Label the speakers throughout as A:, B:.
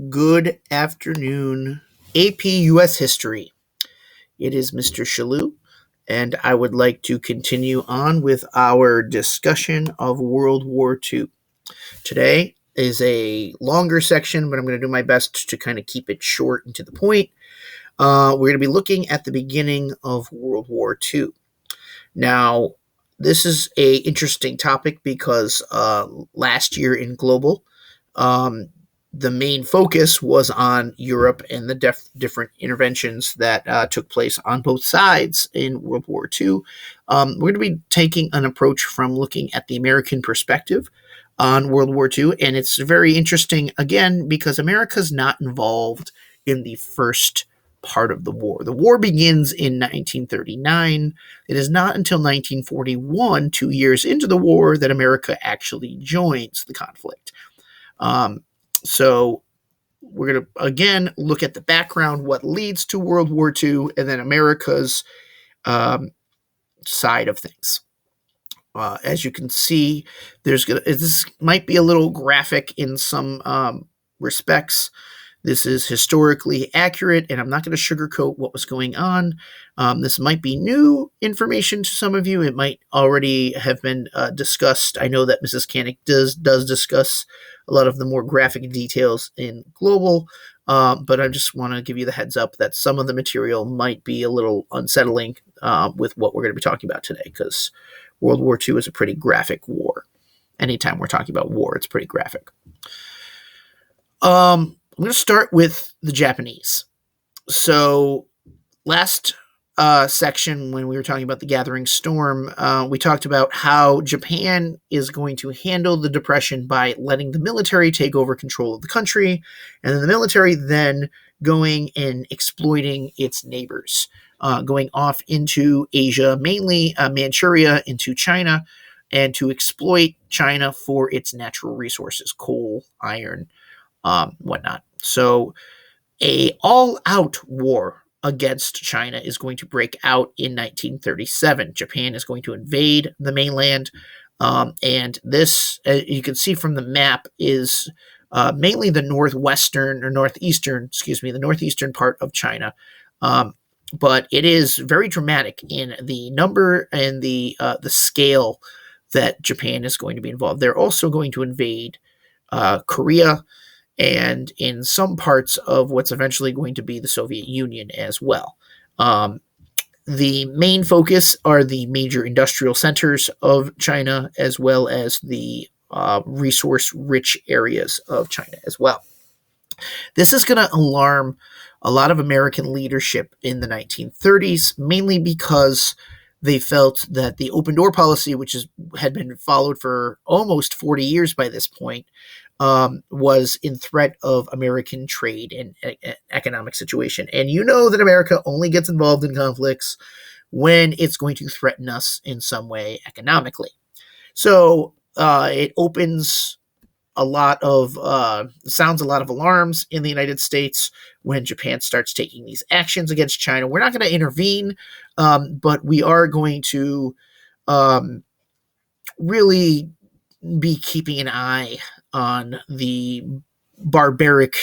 A: Good afternoon, AP US History. It is Mr. Shalou, and I would like to continue on with our discussion of World War II. Today is a longer section, but I'm going to do my best to kind of keep it short and to the point. We're going to be looking at the beginning of World War II. Now, this is a interesting topic because last year in Global, the main focus was on Europe and the different interventions that took place on both sides in World War II. We're going to be taking an approach from looking at the American perspective on World War II, and it's very interesting, again, because America's not involved in the first part of the war. The war begins in 1939. It is not until 1941, 2 years into the war, that America actually joins the conflict. So we're going to, again, look at the background, what leads to World War II, and then America's side of things. As you can see, this might be a little graphic in some respects. This is historically accurate, and I'm not going to sugarcoat what was going on. This might be new information to some of you. It might already have been discussed. I know that Mrs. Canick does discuss a lot of the more graphic details in Global, but I just want to give you the heads up that some of the material might be a little unsettling with what we're going to be talking about today, because World War II is a pretty graphic war. Anytime we're talking about war, it's pretty graphic. I'm going to start with the Japanese. So last section, when we were talking about the Gathering Storm, we talked about how Japan is going to handle the depression by letting the military take over control of the country, and then the military then going and exploiting its neighbors, going off into Asia, mainly Manchuria, into China, and to exploit China for its natural resources, coal, iron, whatnot. So a all-out war against China is going to break out in 1937. Japan is going to invade the mainland, and this, as you can see from the map, is mainly the northeastern part of China. But it is very dramatic in the number and the scale that Japan is going to be involved. They're also going to invade Korea, and in some parts of what's eventually going to be the Soviet Union as well. The main focus are the major industrial centers of China, as well as the resource-rich areas of China as well. This is going to alarm a lot of American leadership in the 1930s, mainly because they felt that the open door policy, which had been followed for almost 40 years by this point, was in threat of American trade and economic situation. And you know that America only gets involved in conflicts when it's going to threaten us in some way economically. So it opens sounds a lot of alarms in the United States when Japan starts taking these actions against China. We're not going to intervene, but we are going to really be keeping an eye on the barbaric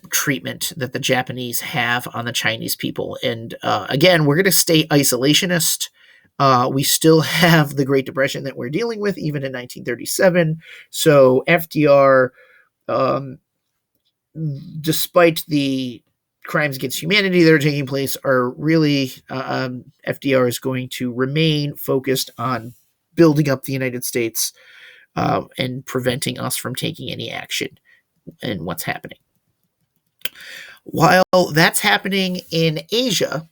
A: treatment that the Japanese have on the Chinese people. And again, we're going to stay isolationist. We still have the Great Depression that we're dealing with, even in 1937. So FDR, despite the crimes against humanity that are taking place, are really, FDR is going to remain focused on building up the United States and preventing us from taking any action in what's happening. While that's happening in Asia,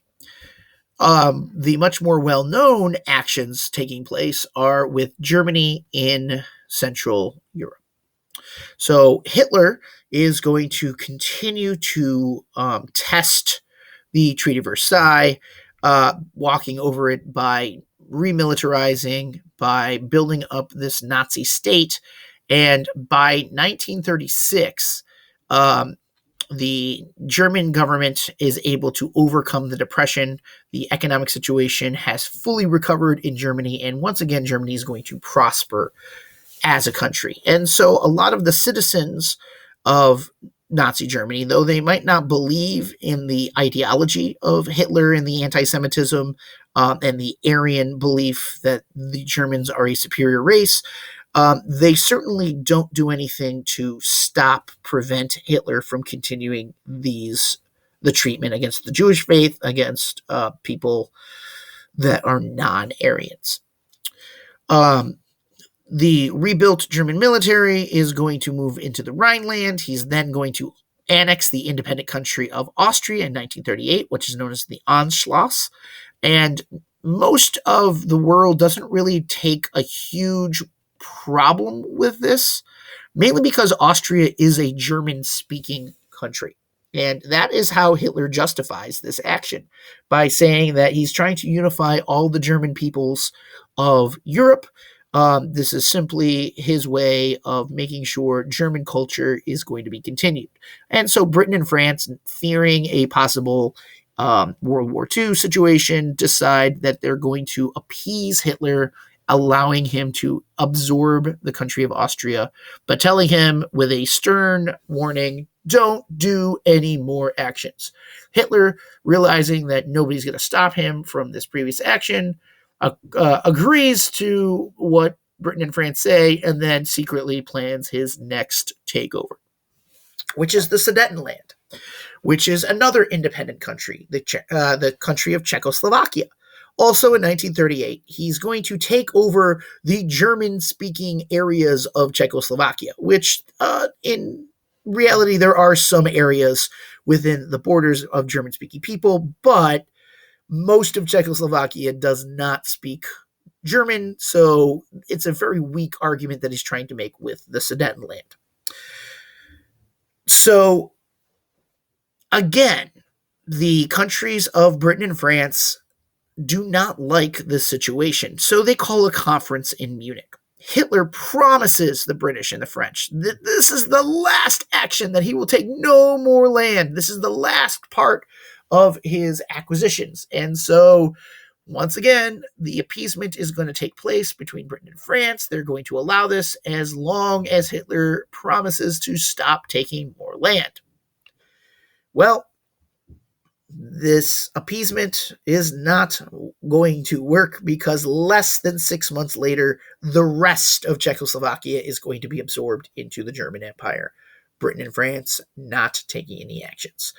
A: the much more well-known actions taking place are with Germany in Central Europe. So Hitler is going to continue to test the Treaty of Versailles, walking over it by remilitarizing, by building up this Nazi state. And by 1936, the German government is able to overcome the depression. The economic situation has fully recovered in Germany, and once again, Germany is going to prosper as a country. And so a lot of the citizens of Nazi Germany, though they might not believe in the ideology of Hitler and the anti-Semitism and the Aryan belief that the Germans are a superior race. They certainly don't do anything to prevent Hitler from continuing the treatment against the Jewish faith, against people that are non-Aryans. The rebuilt German military is going to move into the Rhineland. He's then going to annex the independent country of Austria in 1938, which is known as the Anschluss. And most of the world doesn't really take a huge problem with this, mainly because Austria is a German-speaking country. And that is how Hitler justifies this action, by saying that he's trying to unify all the German peoples of Europe. This is simply his way of making sure German culture is going to be continued. And so Britain and France, fearing a possible World War II situation, decide that they're going to appease Hitler, allowing him to absorb the country of Austria, but telling him with a stern warning, don't do any more actions. Hitler, realizing that nobody's going to stop him from this previous action, agrees to what Britain and France say, and then secretly plans his next takeover, which is the Sudetenland, which is another independent country, the country of Czechoslovakia. Also in 1938, he's going to take over the German-speaking areas of Czechoslovakia, which in reality, there are some areas within the borders of German-speaking people, but most of Czechoslovakia does not speak German, so it's a very weak argument that he's trying to make with the Sudetenland. So, again, the countries of Britain and France do not like this situation, so they call a conference in Munich. Hitler promises the British and the French that this is the last action, that he will take no more land. This is the last part of his acquisitions. And so, once again, the appeasement is going to take place between Britain and France. They're going to allow this as long as Hitler promises to stop taking more land. Well, this appeasement is not going to work, because less than 6 months later, the rest of Czechoslovakia is going to be absorbed into the German Empire. Britain and France not taking any actions.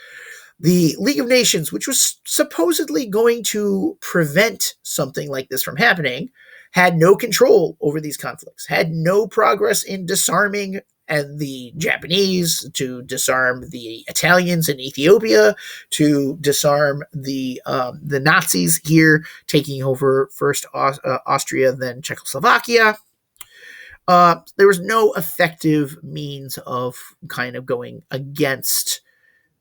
A: The League of Nations, which was supposedly going to prevent something like this from happening, had no control over these conflicts, had no progress in disarming the Japanese, to disarm the Italians in Ethiopia, to disarm the Nazis here, taking over first Austria, then Czechoslovakia. There was no effective means of kind of going against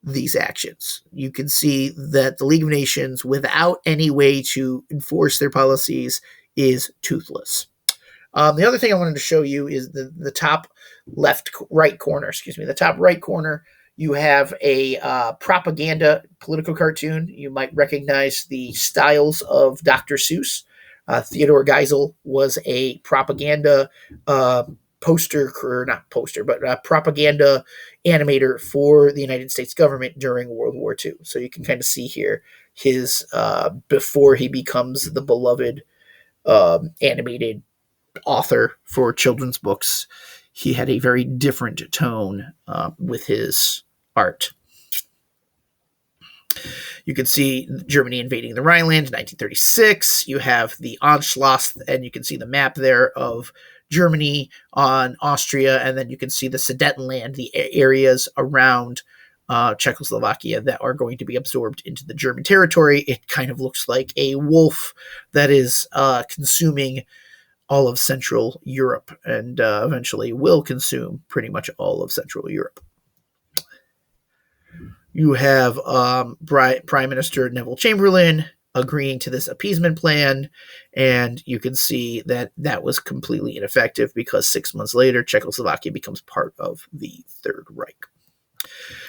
A: these actions. You can see that the League of Nations, without any way to enforce their policies, is toothless. The other thing I wanted to show you is the top right corner. The top right corner, you have a propaganda political cartoon. You might recognize the styles of Dr. Seuss. Theodore Geisel was a propaganda propaganda animator for the United States government during World War II. So you can kind of see here his before he becomes the beloved animated author for children's books. He had a very different tone with his art. You can see Germany invading the Rhineland in 1936. You have the Anschluss, and you can see the map there of Germany on Austria, and then you can see the Sudetenland, the areas around Czechoslovakia that are going to be absorbed into the German territory. It kind of looks like a wolf that is consuming all of Central Europe, and eventually will consume pretty much all of Central Europe. You have Prime Minister Neville Chamberlain agreeing to this appeasement plan, and you can see that that was completely ineffective, because 6 months later, Czechoslovakia becomes part of the Third Reich.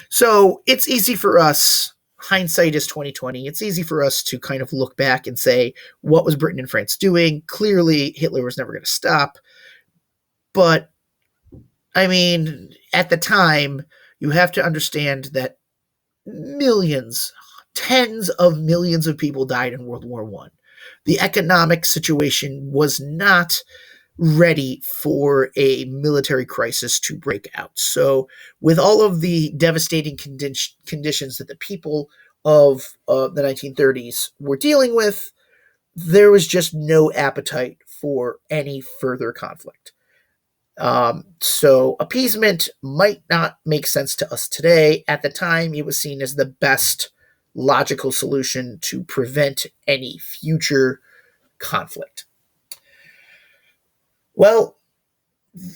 A: So it's easy for us, hindsight is 2020, it's easy for us to kind of look back and say, what was Britain and France doing? Clearly, Hitler was never going to stop. But, I mean, at the time, you have to understand that millions, tens of millions of people died in World War One. The economic situation was not ready for a military crisis to break out. So, with all of the devastating conditions that the people of the 1930s were dealing with, there was just no appetite for any further conflict. So appeasement might not make sense to us today. At the time, it was seen as the best logical solution to prevent any future conflict. Well,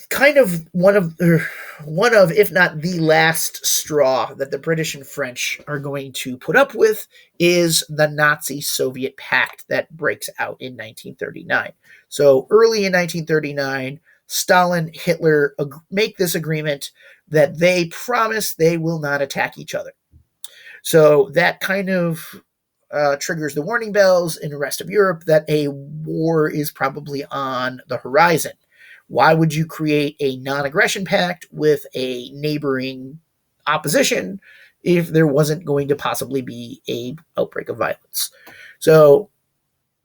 A: kind of one of, if not the last straw that the British and French are going to put up with is the Nazi-Soviet pact that breaks out in 1939. So early in 1939, Stalin, Hitler make this agreement that they promise they will not attack each other. So that kind of triggers the warning bells in the rest of Europe that a war is probably on the horizon. Why would you create a non-aggression pact with a neighboring opposition if there wasn't going to possibly be an outbreak of violence? So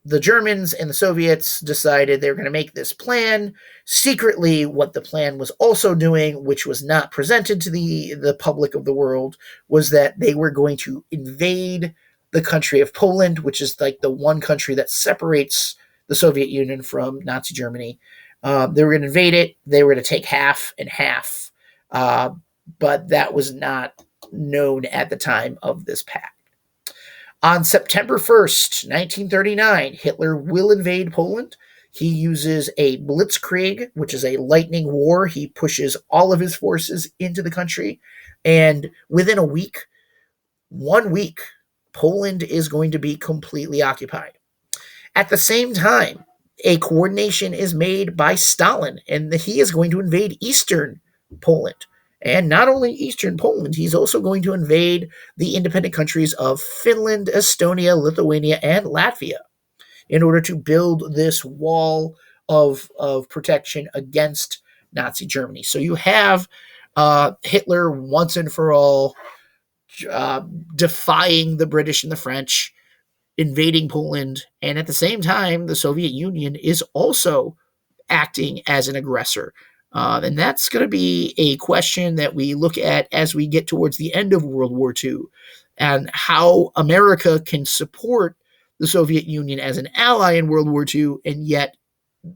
A: the Germans and the Soviets decided they were going to make this plan. Secretly, what the plan was also doing, which was not presented to the public of the world, was that they were going to invade the country of Poland, which is like the one country that separates the Soviet Union from Nazi Germany. They were going to invade it. They were going to take half and half. But that was not known at the time of this pact. On September 1st, 1939, Hitler will invade Poland. He uses a blitzkrieg, which is a lightning war. He pushes all of his forces into the country. And within a week, 1 week, Poland is going to be completely occupied. At the same time, a coordination is made by Stalin, and he is going to invade eastern Poland. And not only eastern Poland, he's also going to invade the independent countries of Finland, Estonia, Lithuania, and Latvia in order to build this wall of protection against Nazi Germany. So you have Hitler once and for all defying the British and the French, invading Poland, and at the same time, the Soviet Union is also acting as an aggressor. And that's going to be a question that we look at as we get towards the end of World War II, and how America can support the Soviet Union as an ally in World War II, and yet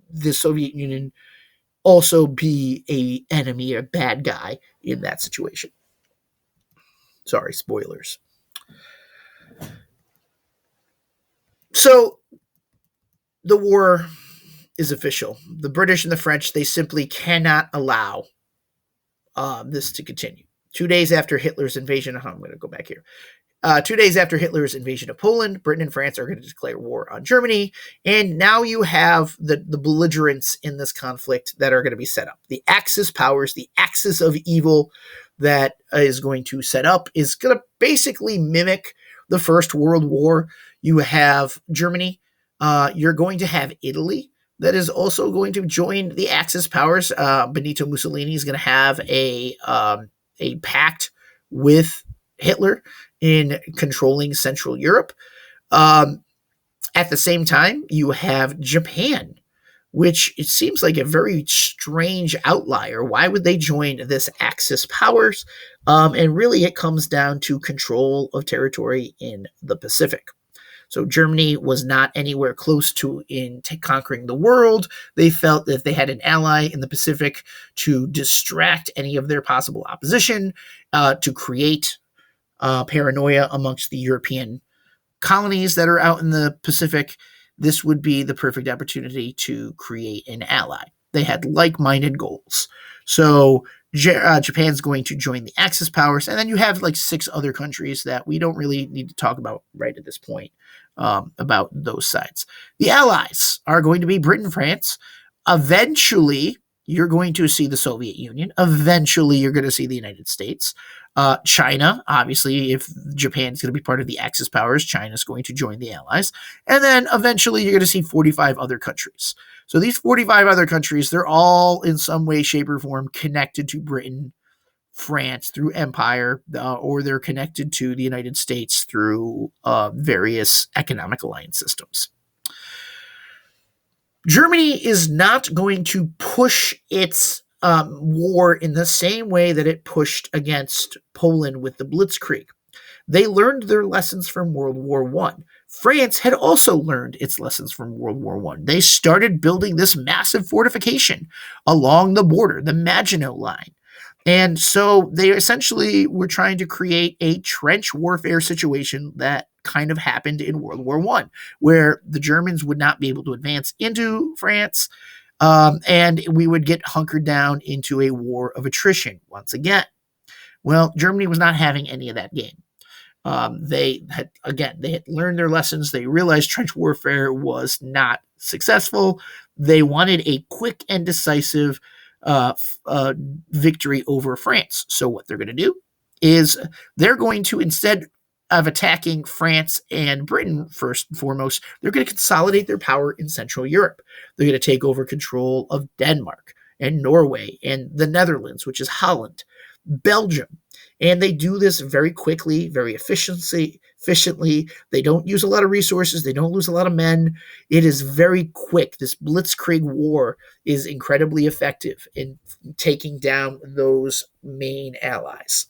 A: the Soviet Union also be an enemy, a bad guy in that situation. Sorry, spoilers. So the war is official. The British and the French, they simply cannot allow this to continue. 2 days after Hitler's invasion, I'm going to go back here. 2 days after Hitler's invasion of Poland, Britain and France are going to declare war on Germany. And now you have the belligerents in this conflict that are going to be set up. The Axis powers, the axis of evil that is going to set up is going to basically mimic the First World War. You have Germany. You're going to have Italy that is also going to join the Axis powers. Benito Mussolini is going to have a pact with Hitler in controlling Central Europe. At the same time, you have Japan, which it seems like a very strange outlier. Why would they join this Axis powers? And really, it comes down to control of territory in the Pacific. So Germany was not anywhere close to conquering the world. They felt that if they had an ally in the Pacific to distract any of their possible opposition, to create paranoia amongst the European colonies that are out in the Pacific, this would be the perfect opportunity to create an ally. They had like-minded goals. So Japan's going to join the Axis powers, and then you have like 6 other countries that we don't really need to talk about right at this point about those sides. The allies are going to be Britain, France. Eventually, you're going to see the Soviet Union. Eventually, you're going to see the United States. China, obviously, if Japan is going to be part of the Axis powers, China is going to join the Allies. And then eventually, you're going to see 45 other countries. So these 45 other countries, they're all in some way, shape, or form connected to Britain France through empire, or they're connected to the United States through various economic alliance systems. Germany is not going to push its war in the same way that it pushed against Poland with the Blitzkrieg. They learned their lessons from World War I. France had also learned its lessons from World War I. They started building this massive fortification along the border, the Maginot Line. And so they essentially were trying to create a trench warfare situation that kind of happened in World War I, where the Germans would not be able to advance into France, and we would get hunkered down into a war of attrition once again. Well, Germany was not having any of that game. They had learned their lessons. They realized trench warfare was not successful. They wanted a quick and decisive victory over France. So what they're going to do is they're going to, instead of attacking France and Britain first and foremost, they're going to consolidate their power in Central Europe. They're going to take over control of Denmark and Norway and the Netherlands, which is Holland, Belgium. And they do this very quickly, very efficiently. They don't use a lot of resources. They don't lose a lot of men. It is very quick. This Blitzkrieg war is incredibly effective in taking down those main allies.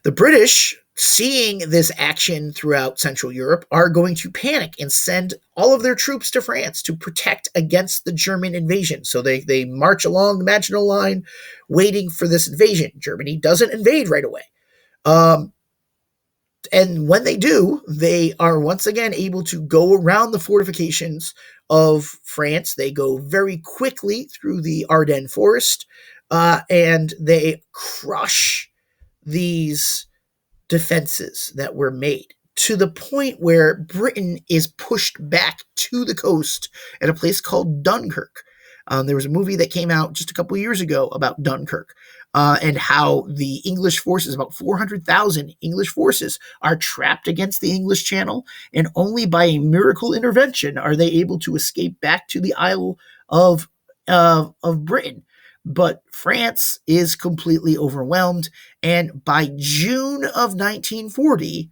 A: The British, seeing this action throughout Central Europe, are going to panic and send all of their troops to France to protect against the German invasion. So they march along the Maginot Line waiting for this invasion. Germany doesn't invade right away. And when they do, they are once again able to go around the fortifications of France. They go very quickly through the Ardennes forest, and they crush these defenses that were made to the point where Britain is pushed back to the coast at a place called Dunkirk. There was a movie that came out just a couple of years ago about Dunkirk, and how the English forces, about 400,000 English forces, are trapped against the English Channel, and only by a miracle intervention are they able to escape back to the Isle of Britain. But France is completely overwhelmed, and by June of 1940,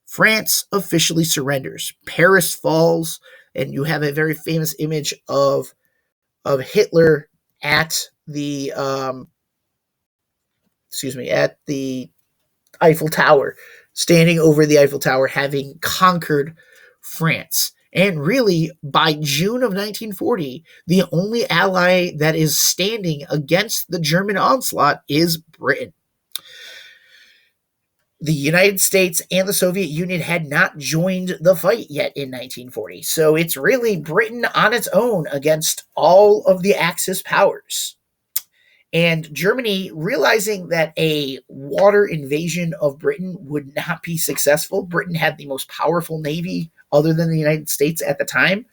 A: France officially surrenders. Paris falls, and you have a very famous image of Hitler at the at the Eiffel Tower, standing over the Eiffel Tower, having conquered France. And really, by June of 1940, the only ally that is standing against the German onslaught is Britain. The United States and the Soviet Union had not joined the fight yet in 1940. So it's really Britain on its own against all of the Axis powers. And Germany, realizing that a water invasion of Britain would not be successful, Britain had the most powerful navy other than the United States at the time.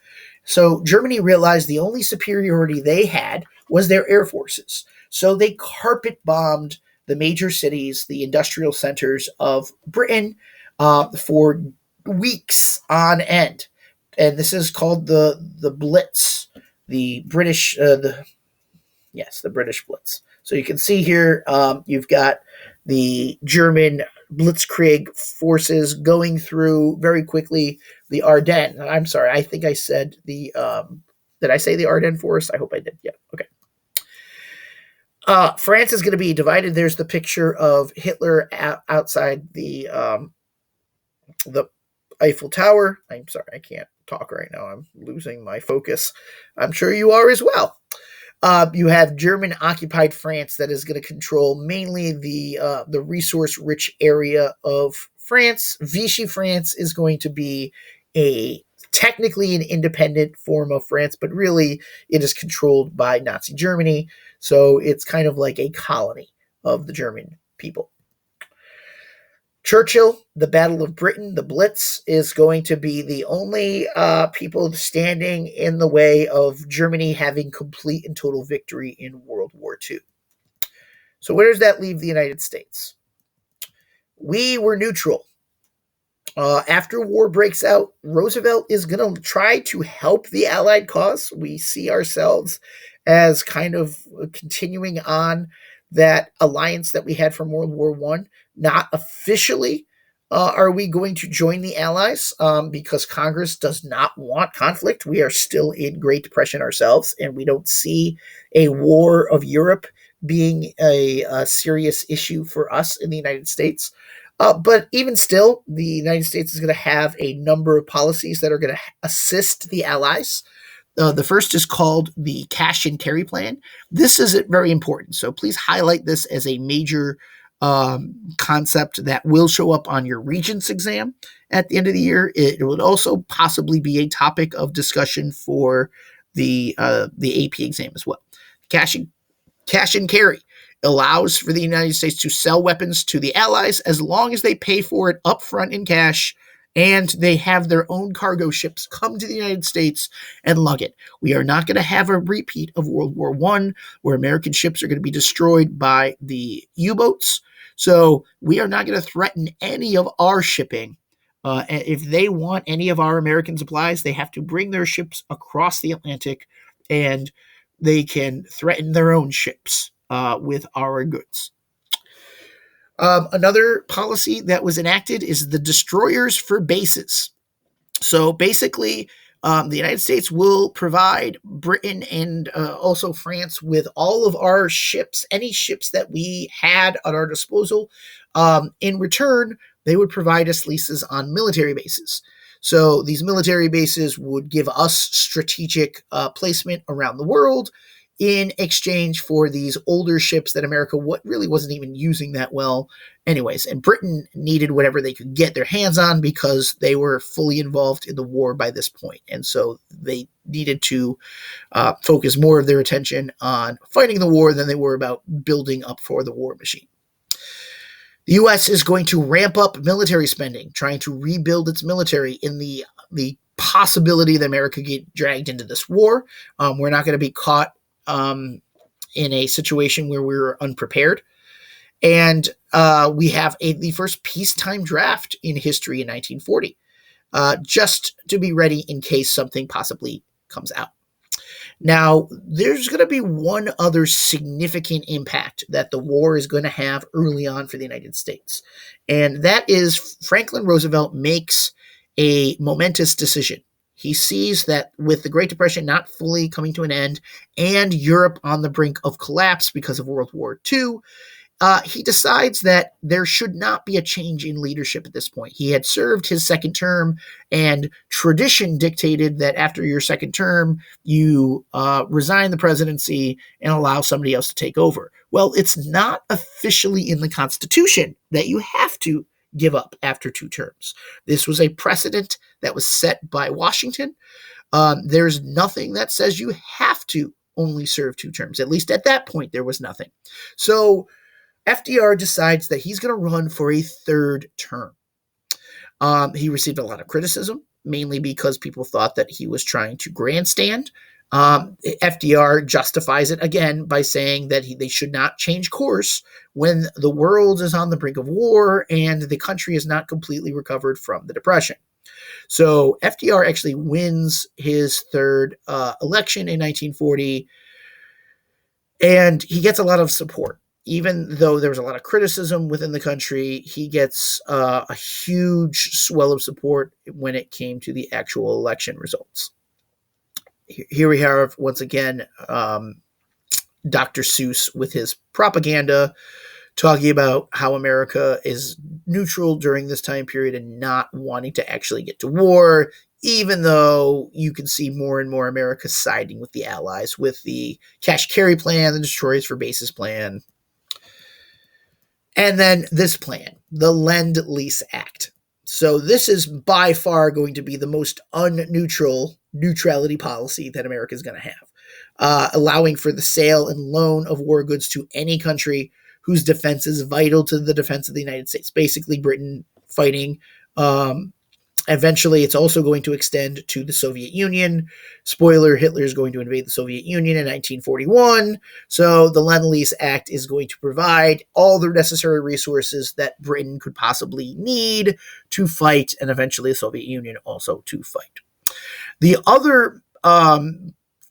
A: So Germany realized the only superiority they had was their air forces. So they carpet bombed the major cities, the industrial centers of Britain, for weeks on end. And this is called the Blitz, the British the British Blitz. So you can see here, you've got the German Blitzkrieg forces going through very quickly the Ardennes. I'm sorry, I think I said the, did I say the Ardennes forest? I hope I did. Yeah, okay. France is going to be divided. There's the picture of Hitler outside the Eiffel Tower. I'm sorry, I can't talk right now. I'm losing my focus. I'm sure you are as well. You have German-occupied France that is going to control mainly the resource-rich area of France. Vichy France is going to be technically an independent form of France, but really it is controlled by Nazi Germany. So it's kind of like a colony of the German people. Churchill, the Battle of Britain, the Blitz, is going to be the only people standing in the way of Germany having complete and total victory in World War II. So where does that leave the United States? We were neutral. After war breaks out, Roosevelt is going to try to help the Allied cause. We see ourselves as kind of continuing on that alliance that we had from World War One. Not officially are we going to join the Allies because Congress does not want conflict. We are still in Great Depression ourselves, and we don't see a war of Europe being a serious issue for us in the United States. But even still, the United States is going to have a number of policies that are going to assist the Allies. The first is called the Cash and Carry Plan. This is very important, so please highlight this as a major concept that will show up on your Regents exam at the end of the year. It would also possibly be a topic of discussion for the AP exam as well. Cash and carry allows for the United States to sell weapons to the Allies as long as they pay for it upfront in cash and they have their own cargo ships come to the United States and lug it. We are not going to have a repeat of World War I, where American ships are going to be destroyed by the U-boats. So we are not going to threaten any of our shipping. If they want any of our American supplies, they have to bring their ships across the Atlantic, and they can threaten their own ships with our goods. Another policy that was enacted is the destroyers for bases. So basically, the United States will provide Britain and also France with all of our ships, any ships that we had at our disposal. In return, they would provide us leases on military bases. So these military bases would give us strategic placement around the world in exchange for these older ships that America really wasn't even using that well anyways. And Britain needed whatever they could get their hands on because they were fully involved in the war by this point. And so they needed to focus more of their attention on fighting the war than they were about building up for the war machine. The U.S. is going to ramp up military spending, trying to rebuild its military in the possibility that America get dragged into this war. We're not going to be caught in a situation where we're unprepared. And we have the first peacetime draft in history in 1940, just to be ready in case something possibly comes out. Now, there's going to be one other significant impact that the war is going to have early on for the United States, and that is Franklin Roosevelt makes a momentous decision. He sees that with the Great Depression not fully coming to an end and Europe on the brink of collapse because of World War II, he decides that there should not be a change in leadership at this point. He had served his second term, and tradition dictated that after your second term, you resign the presidency and allow somebody else to take over. Well, it's not officially in the Constitution that you have to give up after 2 terms. This was a precedent that was set by Washington. There's nothing that says you have to only serve 2 terms. At least at that point, there was nothing. So FDR decides that he's going to run for a 3rd term. He received a lot of criticism, mainly because people thought that he was trying to grandstand. FDR justifies it again by saying that they should not change course when the world is on the brink of war and the country is not completely recovered from the Depression. So FDR actually wins his 3rd election in 1940, and he gets a lot of support. Even though there was a lot of criticism within the country, he gets a huge swell of support when it came to the actual election results. Here we have, once again, Dr. Seuss with his propaganda, talking about how America is neutral during this time period and not wanting to actually get to war, even though you can see more and more America siding with the Allies with the cash carry plan, the destroyers for bases plan. And then this plan, the Lend-Lease Act. So this is by far going to be the most neutrality policy that America is going to have, allowing for the sale and loan of war goods to any country whose defense is vital to the defense of the United States. Basically, Britain fighting. Eventually, it's also going to extend to the Soviet Union. Spoiler, Hitler is going to invade the Soviet Union in 1941. So the Lend-Lease Act is going to provide all the necessary resources that Britain could possibly need to fight, and eventually the Soviet Union also to fight. The other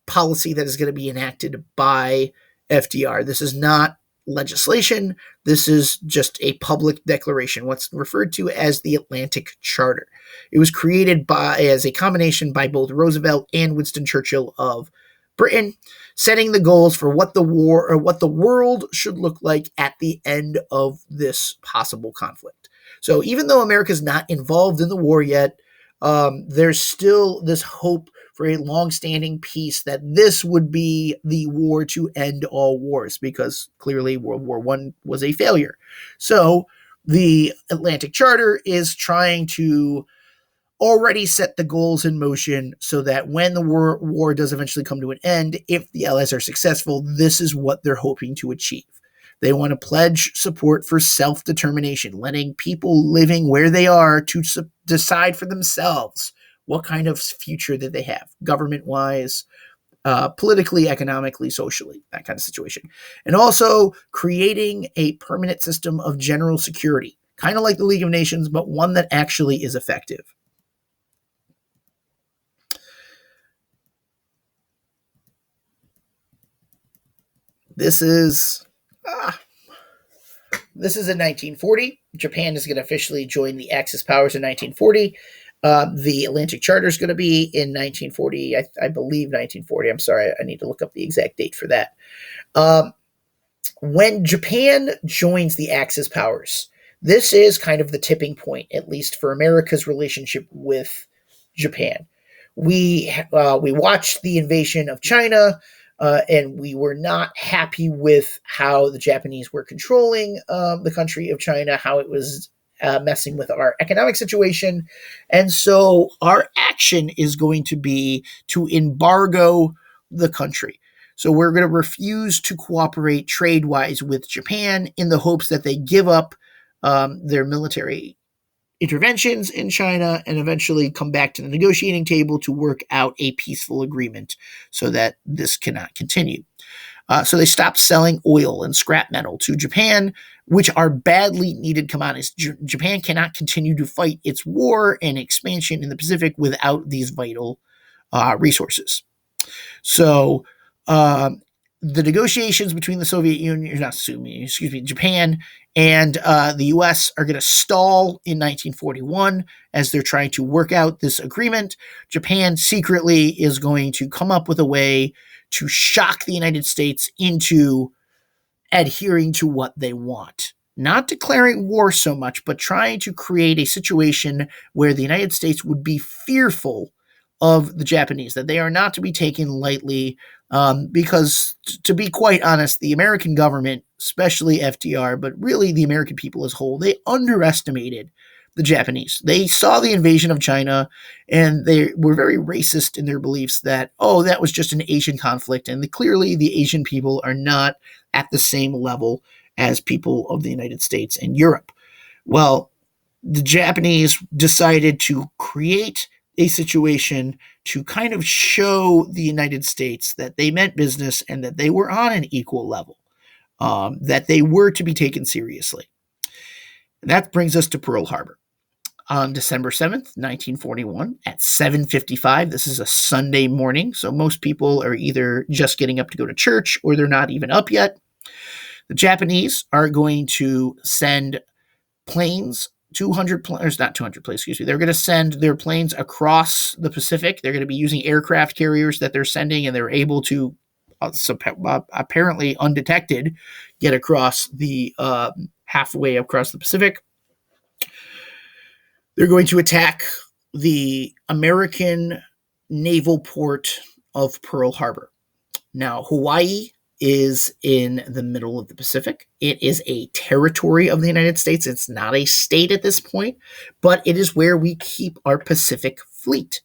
A: policy that is going to be enacted by FDR, this is not legislation. This is just a public declaration, what's referred to as the Atlantic Charter. It was created as a combination by both Roosevelt and Winston Churchill of Britain, setting the goals for what the world should look like at the end of this possible conflict. So even though America's not involved in the war yet, there's still this hope for a long-standing peace, that this would be the war to end all wars, because clearly World War I was a failure. So the Atlantic Charter is trying to already set the goals in motion so that when the war does eventually come to an end, if the Allies are successful, this is what they're hoping to achieve. They want to pledge support for self-determination, letting people living where they are to decide for themselves what kind of future that they have, government-wise, politically, economically, socially, that kind of situation. And also creating a permanent system of general security, kind of like the League of Nations, but one that actually is effective. This is in 1940. Japan is going to officially join the Axis powers in 1940. The Atlantic Charter is going to be in 1940, I believe 1940. I'm sorry, I need to look up the exact date for that. When Japan joins the Axis powers, this is kind of the tipping point, at least for America's relationship with Japan. We watched the invasion of China, and we were not happy with how the Japanese were controlling the country of China, how it was messing with our economic situation. And so our action is going to be to embargo the country. So we're going to refuse to cooperate trade-wise with Japan in the hopes that they give up their military interventions in China and eventually come back to the negotiating table to work out a peaceful agreement so that this cannot continue. So they stopped selling oil and scrap metal to Japan, which are badly needed commodities. Japan cannot continue to fight its war and expansion in the Pacific without these vital resources. So the negotiations between the Soviet Union, Japan and the U.S. are going to stall in 1941 as they're trying to work out this agreement. Japan secretly is going to come up with a way to shock the United States into adhering to what they want. Not declaring war so much, but trying to create a situation where the United States would be fearful of the Japanese, that they are not to be taken lightly, because, to be quite honest, the American government, especially FDR, but really the American people as a whole, they underestimated the Japanese. They saw the invasion of China, and they were very racist in their beliefs that, that was just an Asian conflict, and clearly the Asian people are not at the same level as people of the United States and Europe. Well, the Japanese decided to create a situation to kind of show the United States that they meant business and that they were on an equal level, that they were to be taken seriously. And that brings us to Pearl Harbor. On December 7th, 1941, at 7:55, this is a Sunday morning, so most people are either just getting up to go to church or they're not even up yet. The Japanese are going to send planes, they're going to send their planes across the Pacific. They're going to be using aircraft carriers that they're sending, and they're able to, apparently undetected, get across the halfway across the Pacific. They're going to attack the American naval port of Pearl Harbor. Now, Hawaii is in the middle of the Pacific. It is a territory of the United States. It's not a state at this point, but it is where we keep our Pacific fleet.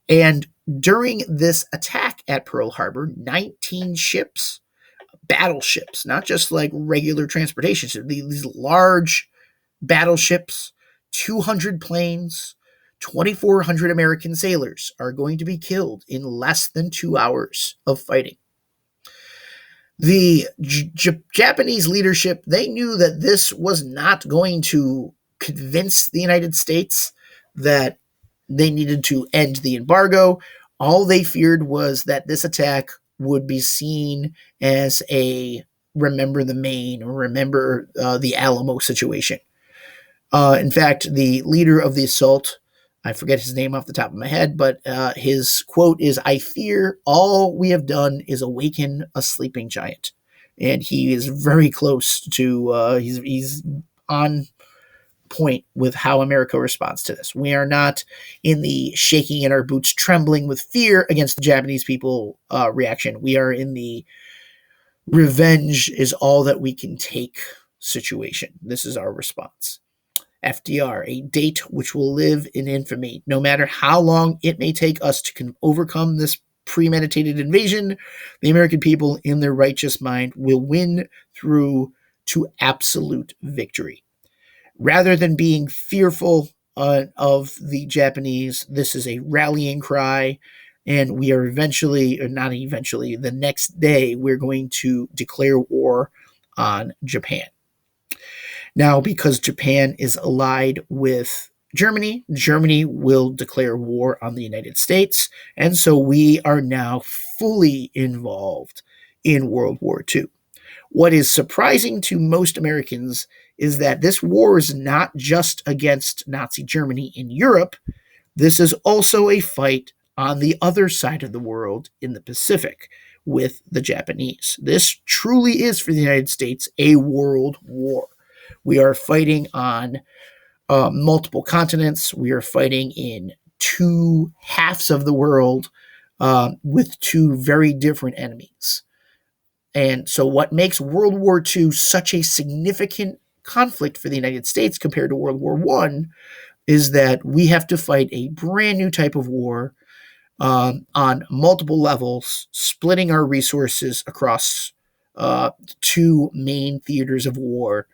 A: And during this attack at Pearl Harbor, 19 ships, battleships, not just like regular transportation ships, these large battleships, 200 planes, 2,400 American sailors are going to be killed in less than 2 hours of fighting. The Japanese leadership, they knew that this was not going to convince the United States that they needed to end the embargo. All they feared was that this attack would be seen as a remember the Maine or remember the Alamo situation. In fact, the leader of the assault, I forget his name off the top of my head, but his quote is, "I fear all we have done is awaken a sleeping giant." And he is very close to, he's on point with how America responds to this. We are not in the shaking in our boots, trembling with fear against the Japanese people reaction. We are in the revenge is all that we can take situation. This is our response. FDR, a date which will live in infamy. No matter how long it may take us to overcome this premeditated invasion, the American people, in their righteous mind, will win through to absolute victory. Rather than being fearful of the Japanese, this is a rallying cry, and we are eventually, or not eventually, the next day, we're going to declare war on Japan. Now, because Japan is allied with Germany, Germany will declare war on the United States, and so we are now fully involved in World War II. What is surprising to most Americans is that this war is not just against Nazi Germany in Europe, this is also a fight on the other side of the world in the Pacific with the Japanese. This truly is, for the United States, a world war. We are fighting on multiple continents. We are fighting in two halves of the world with two very different enemies. And so what makes World War II such a significant conflict for the United States compared to World War I is that we have to fight a brand new type of war on multiple levels, splitting our resources across two main theaters of war.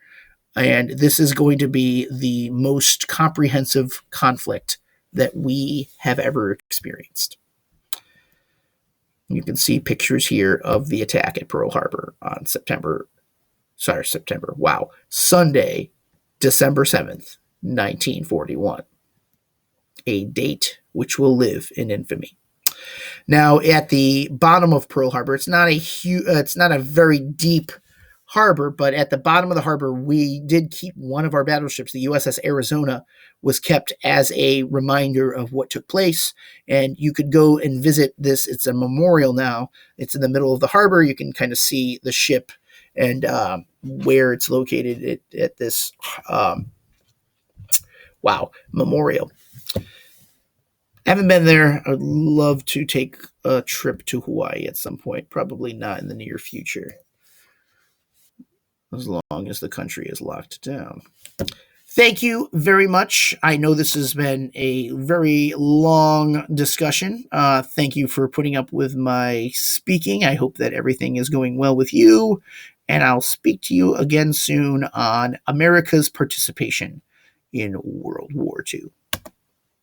A: And this is going to be the most comprehensive conflict that we have ever experienced. You can see pictures here of the attack at Pearl Harbor on Sunday, December 7th, 1941. A date which will live in infamy. Now, at the bottom of Pearl Harbor, it's not a very deep harbor, but at the bottom of the harbor, we did keep one of our battleships, the USS Arizona, was kept as a reminder of what took place. And you could go and visit this. It's a memorial now. It's in the middle of the harbor. You can kind of see the ship and where it's located at this memorial. I haven't been there. I'd love to take a trip to Hawaii at some point, probably not in the near future, as long as the country is locked down. Thank you very much. I know this has been a very long discussion. Thank you for putting up with my speaking. I hope that everything is going well with you, and I'll speak to you again soon on America's participation in World War II.